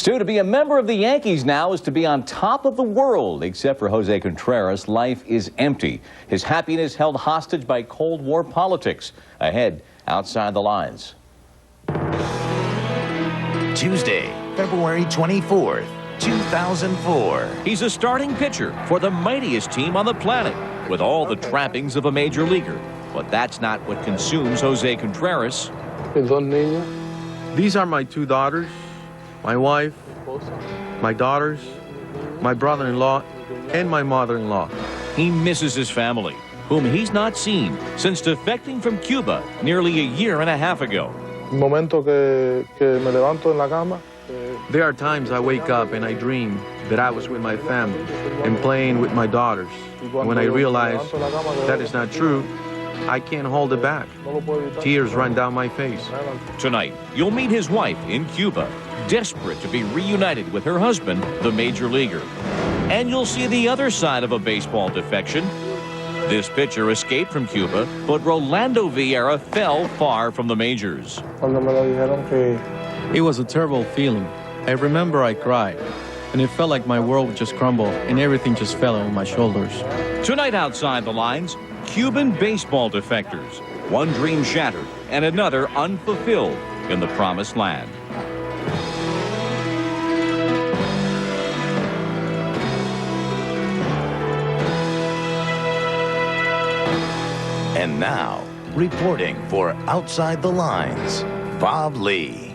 Stu, to be a member of the Yankees now is to be on top of the world. Except for Jose Contreras, life is empty. His happiness held hostage by Cold War politics. Ahead, outside the lines. Tuesday, February 24th, 2004. He's a starting pitcher for the mightiest team on the planet, with all the trappings of a major leaguer. But that's not what consumes Jose Contreras. These are my two daughters, my wife, my daughters, my brother-in-law, and my mother-in-law. He misses his family, whom he's not seen since defecting from Cuba nearly a year and a half ago. There are times I wake up and I dream that I was with my family and playing with my daughters. When I realize that is not true, I can't hold it back. Tears run down my face. Tonight, you'll meet his wife in Cuba, desperate to be reunited with her husband, the major leaguer. And you'll see the other side of a baseball defection. This pitcher escaped from Cuba, but Rolando Vieira fell far from the majors. It was a terrible feeling. I remember I cried, and it felt like my world would just crumble and everything just fell on my shoulders. Tonight outside the lines, Cuban baseball defectors. One dream shattered and another unfulfilled in the promised land. And now, reporting for Outside the Lines, Bob Lee.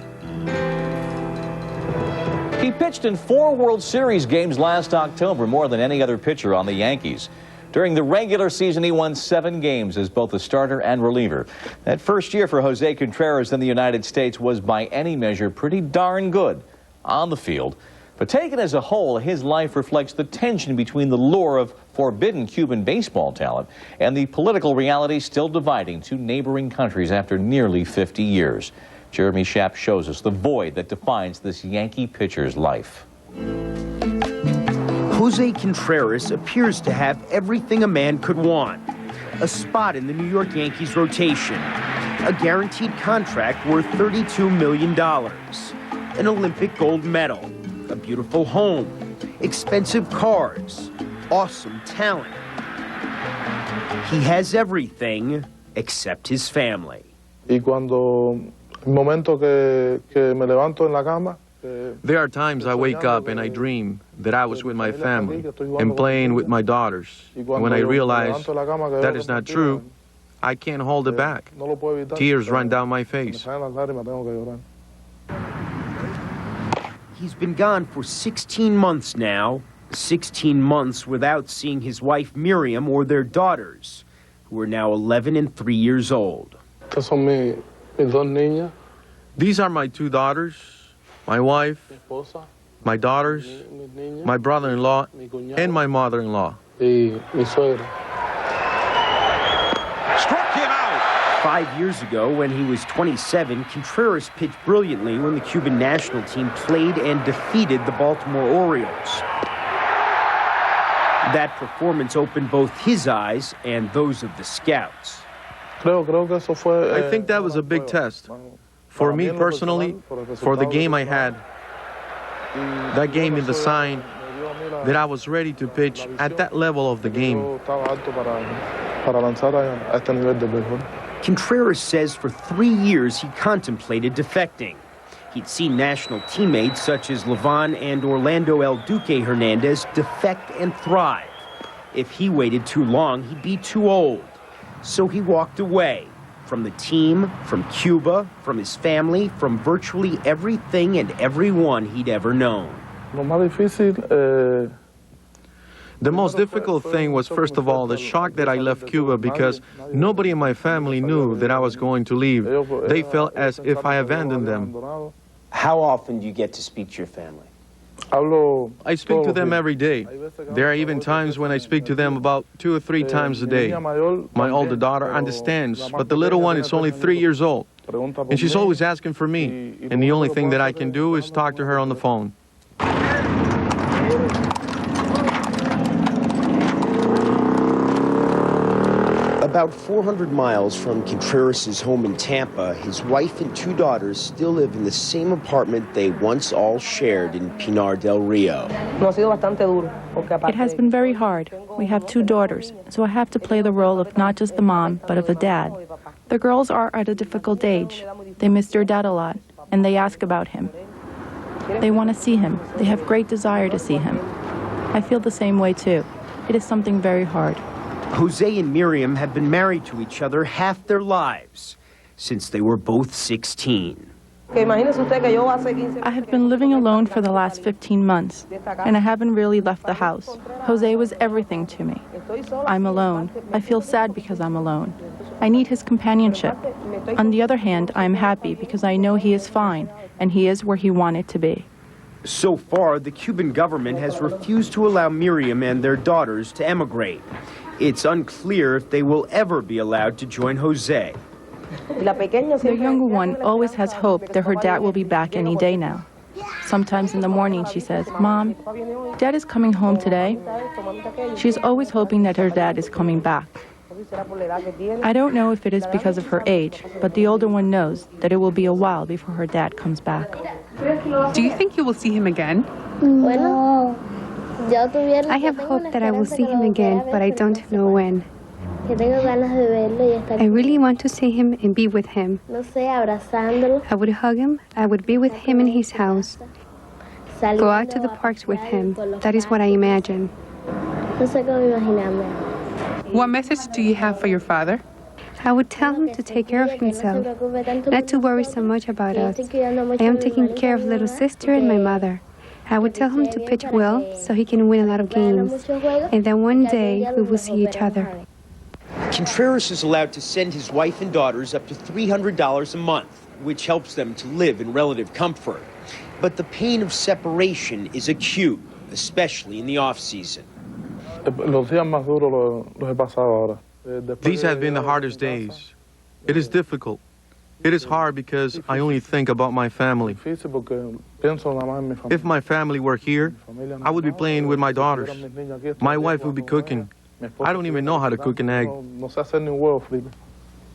He pitched in 4 World Series games last October, more than any other pitcher on the Yankees. During the regular season, he won 7 games as both a starter and reliever. That first year for Jose Contreras in the United States was by any measure pretty darn good on the field. But taken as a whole, his life reflects the tension between the lure of forbidden Cuban baseball talent and the political reality still dividing 2 neighboring countries after nearly 50 years. Jeremy Schaap shows us the void that defines this Yankee pitcher's life. Jose Contreras appears to have everything a man could want. A spot in the New York Yankees rotation, a guaranteed contract worth $32 million, an Olympic gold medal, a beautiful home, expensive cars, awesome talent. He has everything except his family. There are times I wake up and I dream that I was with my family and playing with my daughters. When I realize that is not true, I can't hold it back. Tears run down my face. He's been gone for 16 months now. 16 months without seeing his wife Miriam or their daughters, who are now 11 and 3 years old. These are my two daughters, my wife, my daughters, my brother-in-law, and my mother-in-law. Struck him out! 5 years ago, when he was 27, Contreras pitched brilliantly when the Cuban national team played and defeated the Baltimore Orioles. That performance opened both his eyes and those of the scouts. I think that was a big test. For me personally, for the game I had, that gave me the sign that I was ready to pitch at that level of the game. Contreras says for 3 years he contemplated defecting. He'd seen national teammates such as Levan and Orlando El Duque Hernandez defect and thrive. If he waited too long, he'd be too old. So he walked away. From the team, from Cuba, from his family, from virtually everything and everyone he'd ever known. The most difficult thing was, first of all, the shock that I left Cuba because nobody in my family knew that I was going to leave. They felt as if I abandoned them. How often do you get to speak to your family? I speak to them every day. There are even times when I speak to them about 2 or 3 times a day. My older daughter understands, but the little one is only 3 years old. And she's always asking for me. And the only thing that I can do is talk to her on the phone. A About 400 miles from Contreras' home in Tampa, his wife and 2 daughters still live in the same apartment they once all shared in Pinar del Rio. It has been very hard. We have 2 daughters, so I have to play the role of not just the mom, but of a dad. The girls are at a difficult age. They miss their dad a lot, and they ask about him. They want to see him. They have great desire to see him. I feel the same way too. It is something very hard. Jose and Miriam have been married to each other half their lives, since they were both 16. I have been living alone for the last 15 months, and I haven't really left the house. Jose was everything to me. I'm alone. I feel sad because I'm alone. I need his companionship. On the other hand, I'm happy because I know he is fine, and he is where he wanted to be. So far, the Cuban government has refused to allow Miriam and their daughters to emigrate. It's unclear if they will ever be allowed to join Jose. The younger one always has hope that her dad will be back any day now. Sometimes in the morning she says, "Mom, Dad is coming home today." She's always hoping that her dad is coming back. I don't know if it is because of her age, but the older one knows that it will be a while before her dad comes back. Do you think you will see him again? No. I have hope that I will see him again, but I don't know when. I really want to see him and be with him. I would hug him, I would be with him in his house, go out to the parks with him. That is what I imagine. What message do you have for your father? I would tell him to take care of himself, not to worry so much about us. I am taking care of little sister and my mother. I would tell him to pitch well so he can win a lot of games, and then one day we will see each other. Contreras is allowed to send his wife and daughters up to $300 a month, which helps them to live in relative comfort. But the pain of separation is acute, especially in the off-season. These have been the hardest days. It is difficult. It is hard because I only think about my family. If my family were here, I would be playing with my daughters. My wife would be cooking. I don't even know how to cook an egg.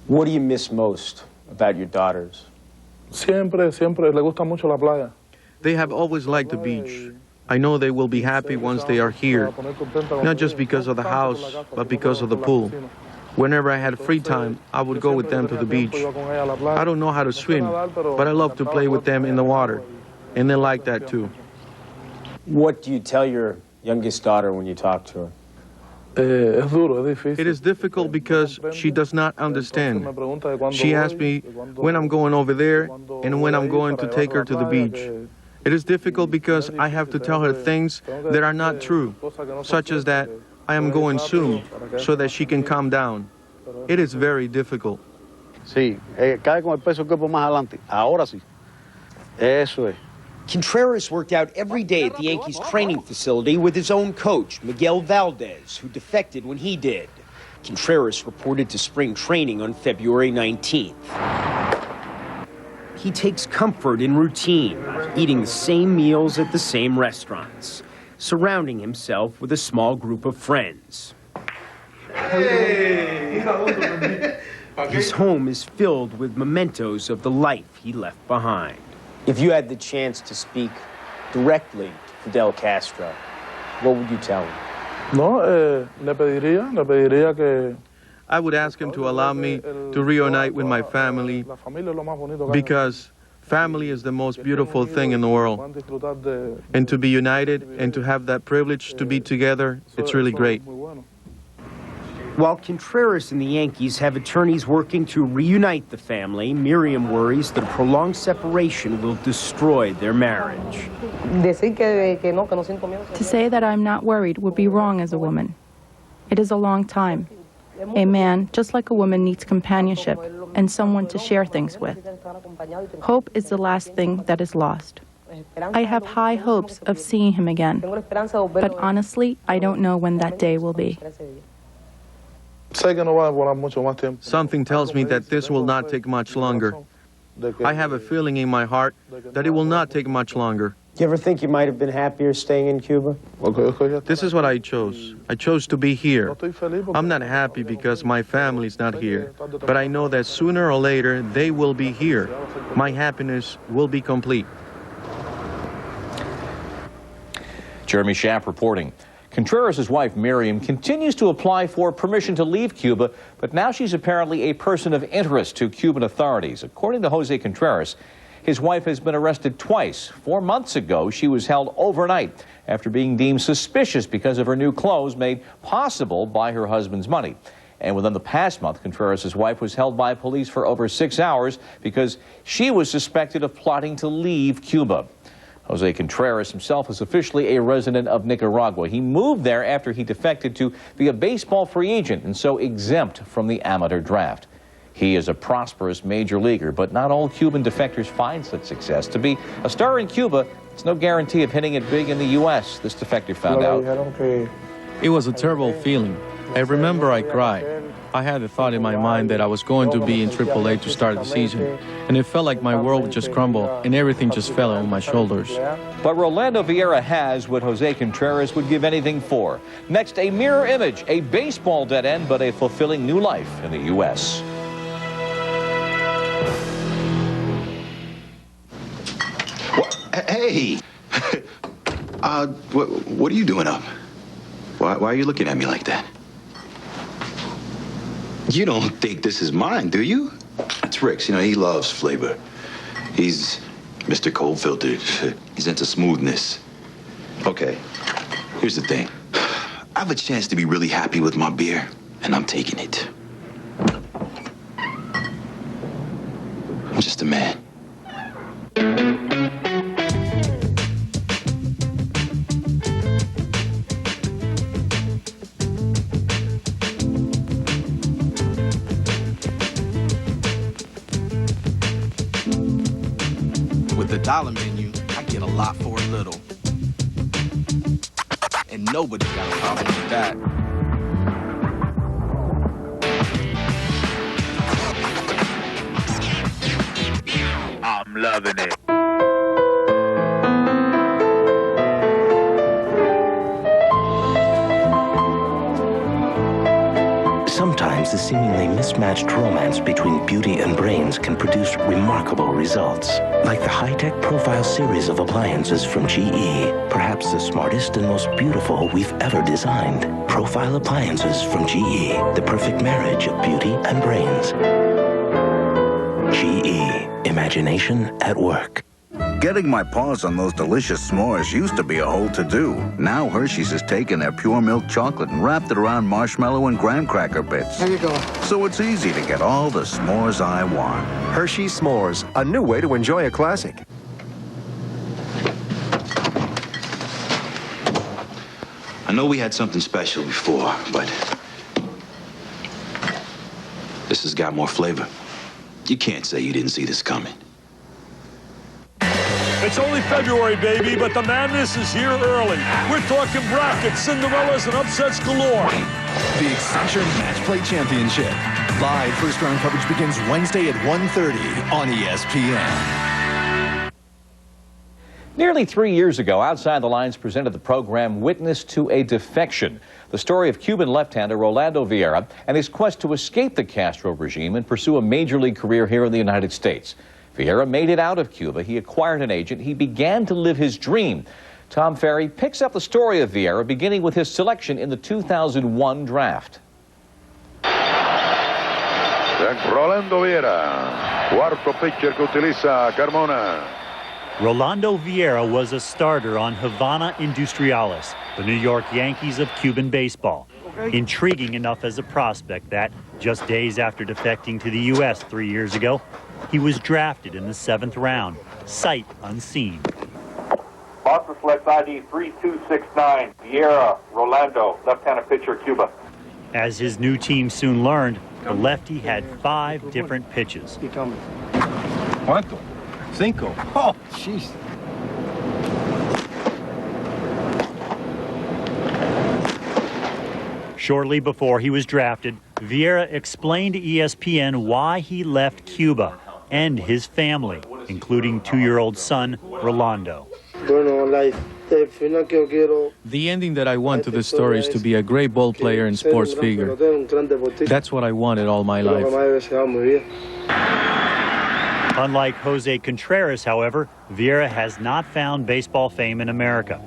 What do you miss most about your daughters? They have always liked the beach. I know they will be happy once they are here, not just because of the house, but because of the pool. Whenever I had free time, I would go with them to the beach. I don't know how to swim, but I love to play with them in the water, and they like that too. What do you tell your youngest daughter when you talk to her? It is difficult because she does not understand. She asks me when I'm going over there and when I'm going to take her to the beach. It is difficult because I have to tell her things that are not true, such as that I am going soon, so that she can calm down. It is very difficult. Sí, cae con el peso del cuerpo más adelante. Ahora sí. Eso es. Contreras worked out every day at the Yankees training facility with his own coach, Miguel Valdez, who defected when he did. Contreras reported to spring training on February 19th. He takes comfort in routine, eating the same meals at the same restaurants, surrounding himself with a small group of friends. His home is filled with mementos of the life he left behind. If you had the chance to speak directly to Fidel Castro, what would you tell him? I would ask him to allow me to reunite with my family, because family is the most beautiful thing in the world. And to be united and to have that privilege to be together, it's really great. While Contreras and the Yankees have attorneys working to reunite the family, Miriam worries that a prolonged separation will destroy their marriage. To say that I'm not worried would be wrong as a woman. It is a long time. A man, just like a woman, needs companionship and someone to share things with. Hope is the last thing that is lost. I have high hopes of seeing him again, but honestly, I don't know when that day will be. Something tells me that this will not take much longer. I have a feeling in my heart that it will not take much longer. You ever think you might have been happier staying in Cuba? This is what I chose. I chose to be here. I'm not happy because my family's not here, but I know that sooner or later they will be here. My happiness will be complete. Jeremy Schaap reporting. Contreras' wife, Miriam, continues to apply for permission to leave Cuba, but now she's apparently a person of interest to Cuban authorities. According to Jose Contreras, his wife has been arrested twice. 4 months ago, she was held overnight after being deemed suspicious because of her new clothes made possible by her husband's money. And within the past month, Contreras' wife was held by police for over 6 hours because she was suspected of plotting to leave Cuba. Jose Contreras himself is officially a resident of Nicaragua. He moved there after he defected to be a baseball free agent and so exempt from the amateur draft. He is a prosperous major leaguer, but not all Cuban defectors find such success. To be a star in Cuba, it's no guarantee of hitting it big in the U.S., this defector found out. It was a terrible feeling. I remember I cried. I had the thought in my mind that I was going to be in AAA to start the season, and it felt like my world would just crumble and everything just fell on my shoulders. But Rolando Vieira has what Jose Contreras would give anything for. Next, a mirror image, a baseball dead end, but a fulfilling new life in the U.S. Hey! What are you doing up? Why are you looking at me like that? You don't think this is mine, do you? It's Rick's. You know, he loves flavor. He's Mr. Cold Filtered. He's into smoothness. Okay, here's the thing. I have a chance to be really happy with my beer, and I'm taking it. I'm just a man. With the dollar menu, I get a lot for a little. And nobody's got a problem with that. I'm loving it. Sometimes the seemingly mismatched romance between beauty and brains can produce remarkable results. Like the high-tech profile series of appliances from GE. Perhaps the smartest and most beautiful we've ever designed. Profile appliances from GE. The perfect marriage of beauty and brains. GE. Imagination at work. Getting my paws on those delicious s'mores used to be a whole to-do. Now Hershey's has taken their pure milk chocolate and wrapped it around marshmallow and graham cracker bits. There you go. So it's easy to get all the s'mores I want. Hershey's S'mores, a new way to enjoy a classic. I know we had something special before, but this has got more flavor. You can't say you didn't see this coming. It's only February, baby, but the madness is here early. We're talking brackets, Cinderellas, and upsets galore. The Accenture Match Play Championship. Live first-round coverage begins Wednesday at 1:30 on ESPN. Nearly 3 years ago, Outside the Lines presented the program Witness to a Defection, the story of Cuban left-hander Rolando Vieira and his quest to escape the Castro regime and pursue a major league career here in the United States. Vieira made it out of Cuba. He acquired an agent. He began to live his dream. Tom Ferry picks up the story of Vieira, beginning with his selection in the 2001 draft. Rolando Vieira, cuarto pitcher que utiliza Carmona. Rolando Vieira was a starter on Havana Industriales, the New York Yankees of Cuban baseball. Intriguing enough as a prospect that, just days after defecting to the U.S. 3 years ago, he was drafted in the 7th round, sight unseen. Boston selects ID 3269, Vieira, Rolando, left-handed pitcher, Cuba. As his new team soon learned, the lefty had 5 different pitches. ¿Cuánto? 5. Oh, jeez. Shortly before he was drafted, Vieira explained to ESPN why he left Cuba and his family, including 2-year-old son, Rolando. The ending that I want to this story is to be a great ball player and sports figure. That's what I wanted all my life. Unlike Jose Contreras, however, Vieira has not found baseball fame in America.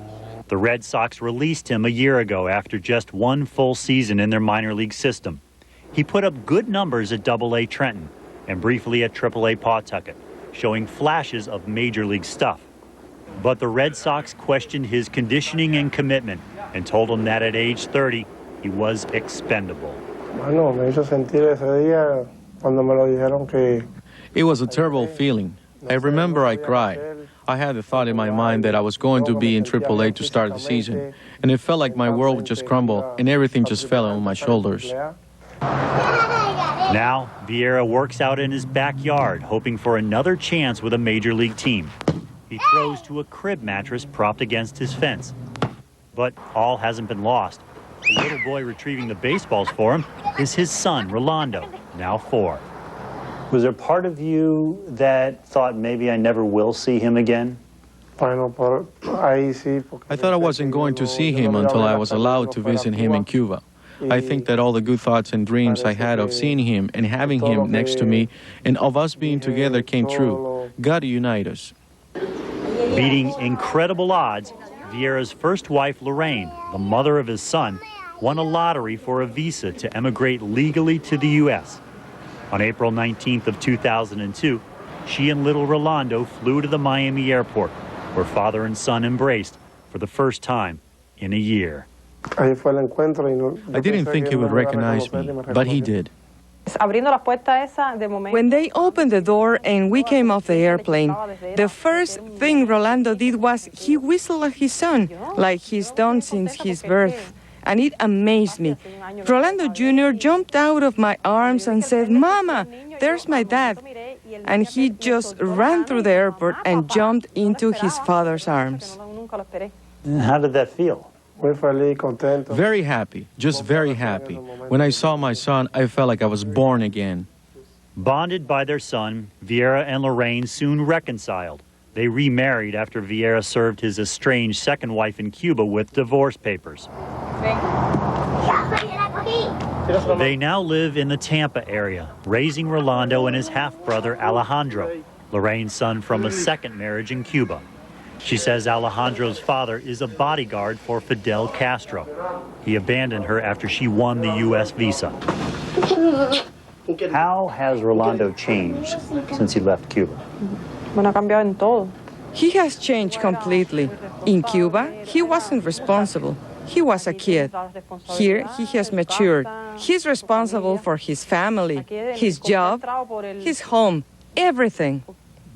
The Red Sox released him a year ago after just one full season in their minor league system. He put up good numbers at AA Trenton and briefly at AAA Pawtucket, showing flashes of major league stuff. But the Red Sox questioned his conditioning and commitment and told him that at age 30, he was expendable. It was a terrible feeling. I remember I cried. I had the thought in my mind that I was going to be in AAA to start the season, and it felt like my world would just crumble and everything just fell on my shoulders. Now, Vieira works out in his backyard, hoping for another chance with a major league team. He throws to a crib mattress propped against his fence. But all hasn't been lost. The little boy retrieving the baseballs for him is his son, Rolando, now 4. Was there part of you that thought maybe I never will see him again? I thought I wasn't going to see him until I was allowed to visit him in Cuba. I think that all the good thoughts and dreams I had of seeing him and having him next to me and of us being together came true. God unite us. Beating incredible odds, Vieira's first wife, Lorraine, the mother of his son, won a lottery for a visa to emigrate legally to the U.S. On April 19th of 2002, she and little Rolando flew to the Miami airport, where father and son embraced for the first time in a year. I didn't think he would recognize me, but he did. When they opened the door and we came off the airplane, the first thing Rolando did was he whistled at his son, like he's done since his birth. And it amazed me. Rolando Jr. jumped out of my arms and said, "Mama, there's my dad." And he just ran through the airport and jumped into his father's arms. How did that feel? Very happy, just very happy. When I saw my son, I felt like I was born again. Bonded by their son, Vieira and Lorraine soon reconciled. They remarried after Vieira served his estranged second wife in Cuba with divorce papers. They now live in the Tampa area, raising Rolando and his half-brother Alejandro, Lorraine's son from a second marriage in Cuba. She says Alejandro's father is a bodyguard for Fidel Castro. He abandoned her after she won the U.S. visa. How has Rolando changed since he left Cuba? He has changed completely. In Cuba, he wasn't responsible. He was a kid. Here, he has matured. He's responsible for his family, his job, his home, everything.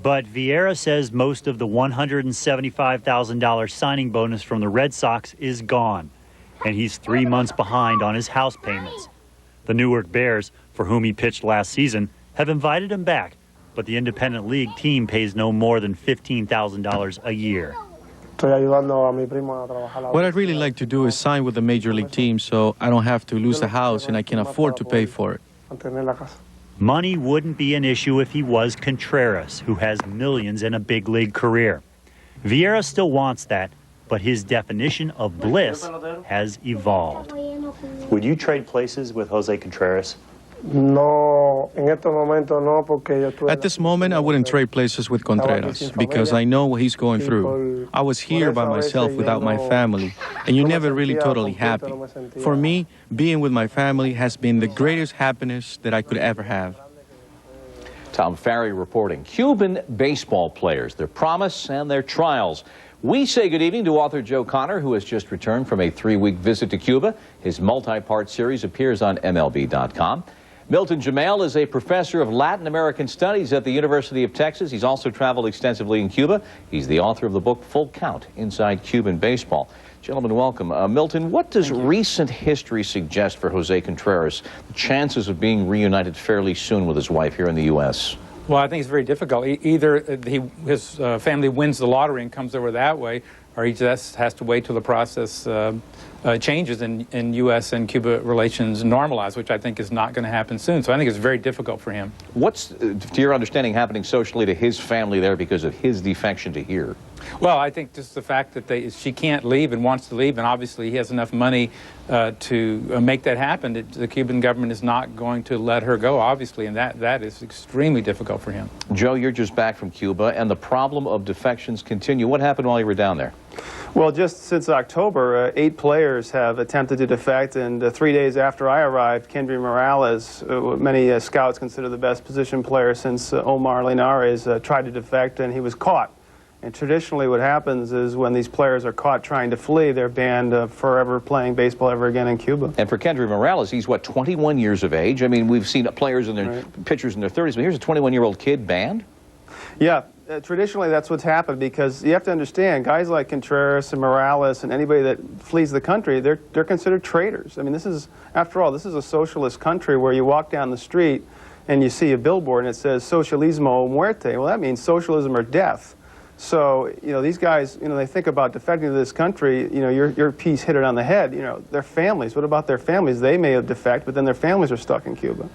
But Vieira says most of the $175,000 signing bonus from the Red Sox is gone, and he's 3 months behind on his house payments. The Newark Bears, for whom he pitched last season, have invited him back, but the independent league team pays no more than $15,000 a year. What I'd really like to do is sign with the major league team so I don't have to lose the house and I can afford to pay for it. Money wouldn't be an issue if he was Contreras, who has millions in a big league career. Vieira still wants that, but his definition of bliss has evolved. Would you trade places with Jose Contreras? At this moment, I wouldn't trade places with Contreras because I know what he's going through. I was here by myself without my family, and you're never really totally happy. For me, being with my family has been the greatest happiness that I could ever have. Tom Farrey reporting. Cuban baseball players, their promise and their trials. We say good evening to author Joe Connor, who has just returned from a 3-week visit to Cuba. His multi-part series appears on MLB.com. Milton Jamel is a professor of Latin American Studies at the University of Texas. He's also traveled extensively in Cuba. He's the author of the book Full Count, Inside Cuban Baseball. Gentlemen, welcome. Milton, what does recent history suggest for Jose Contreras, the chances of being reunited fairly soon with his wife here in the U.S.? Well, I think it's very difficult. Either his family wins the lottery and comes over that way, or he just has to wait till the process changes in U.S. and Cuba relations normalize, which I think is not going to happen soon. So I think it's very difficult for him. What's, to your understanding, happening socially to his family there because of his defection to here? Well, I think just the fact that she can't leave and wants to leave, and obviously he has enough money to make that happen. The Cuban government is not going to let her go, obviously, and that is extremely difficult for him. Joe, you're just back from Cuba, and the problem of defections continue. What happened while you were down there? Well, just since October, 8 players have attempted to defect, and 3 days after I arrived, Kendry Morales, many scouts consider the best position player since Omar Linares, tried to defect, and he was caught. And traditionally what happens is when these players are caught trying to flee, they're banned forever playing baseball ever again in Cuba. And for Kendry Morales, he's, what, 21 years of age? I mean, we've seen players in their pitchers in their 30s, but here's a 21-year-old kid banned? Yeah, traditionally that's what's happened, because you have to understand, guys like Contreras and Morales and anybody that flees the country, they're considered traitors. I mean, this is, after all, this is a socialist country where you walk down the street and you see a billboard and it says socialismo o muerte. Well, that means socialism or death. So, you know, these guys, you know, they think about defecting to this country, you know, your piece hit it on the head. You know, their families, what about their families? They may have defected, but then their families are stuck in Cuba.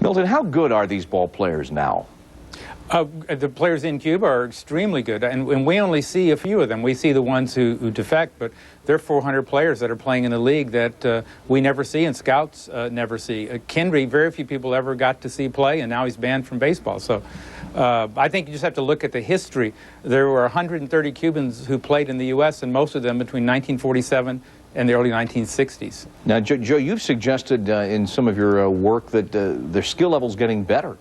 Milton, how good are these ball players now? The players in Cuba are extremely good, and we only see a few of them. We see the ones who defect, but there are 400 players that are playing in a league that we never see and scouts never see. Kendry, very few people ever got to see play, and now he's banned from baseball. So I think you just have to look at the history. There were 130 Cubans who played in the U.S., and most of them between 1947 and the early 1960s. Now, Joe, you've suggested in some of your work that their skill level's getting better.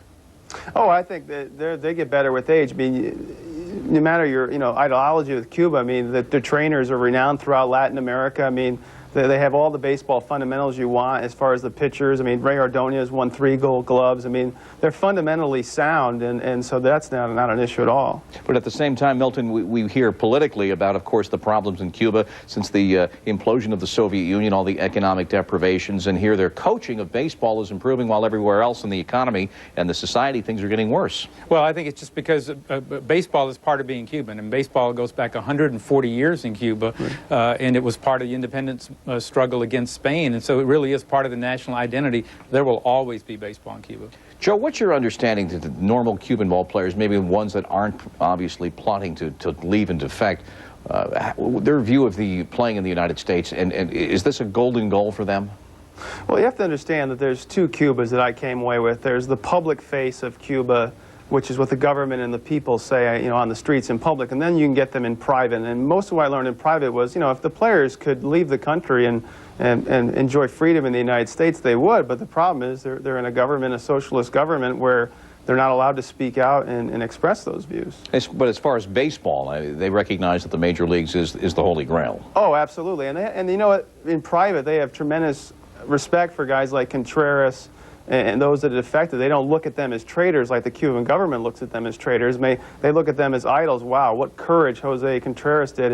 Oh, I think that they get better with age. I mean, no matter your ideology with Cuba, I mean, the trainers are renowned throughout Latin America. I mean, they have all the baseball fundamentals you want as far as the pitchers. I mean, Ray Ordonez won 3 Gold Gloves. I mean, they're fundamentally sound, and so that's not an issue at all. But at the same time, Milton, we hear politically about, of course, the problems in Cuba since the implosion of the Soviet Union, all the economic deprivations, and here their coaching of baseball is improving while everywhere else in the economy and the society, things are getting worse. Well, I think it's just because baseball is part of being Cuban, and baseball goes back 140 years in Cuba, and it was part of the independence struggle against Spain, and so it really is part of the national identity. There will always be baseball in Cuba. Joe, what's your understanding that the normal Cuban ball players, maybe ones that aren't obviously plotting to leave and defect, their view of the playing in the United States, and is this a golden goal for them? Well, you have to understand that there's 2 Cubas that I came away with. There's the public face of Cuba, which is what the government and the people say, you know, on the streets in public, and then you can get them in private. And most of what I learned in private was, you know, if the players could leave the country and enjoy freedom in the United States, they would. But the problem is they're in a government, a socialist government, where they're not allowed to speak out and express those views. But as far as baseball, they recognize that the major leagues is the holy grail. Oh, absolutely. And you know what? In private, they have tremendous respect for guys like Contreras and those that are defected. They don't look at them as traitors like the Cuban government looks at them as traitors. They look at them as idols. Wow, what courage Jose Contreras did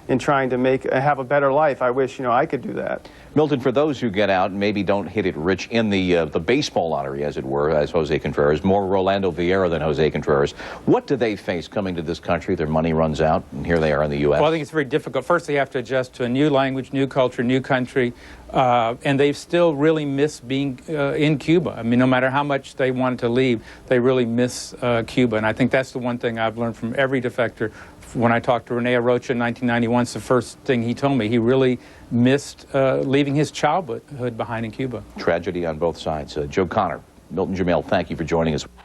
in trying to have a better life. I wish, you know, I could do that. Milton, for those who get out and maybe don't hit it rich in the baseball lottery, as it were, as Jose Contreras, more Rolando Vieira than Jose Contreras, what do they face coming to this country? Their money runs out, and here they are in the U.S. Well, I think it's very difficult. First, they have to adjust to a new language, new culture, new country, and they still really miss being in Cuba. I mean, no matter how much they wanted to leave, they really miss Cuba, and I think that's the one thing I've learned from every defector. When I talked to Rene Arocha in 1991, it's the first thing he told me. He really missed leaving his childhood behind in Cuba. Tragedy on both sides. Joe Connor, Milton Jamil, thank you for joining us.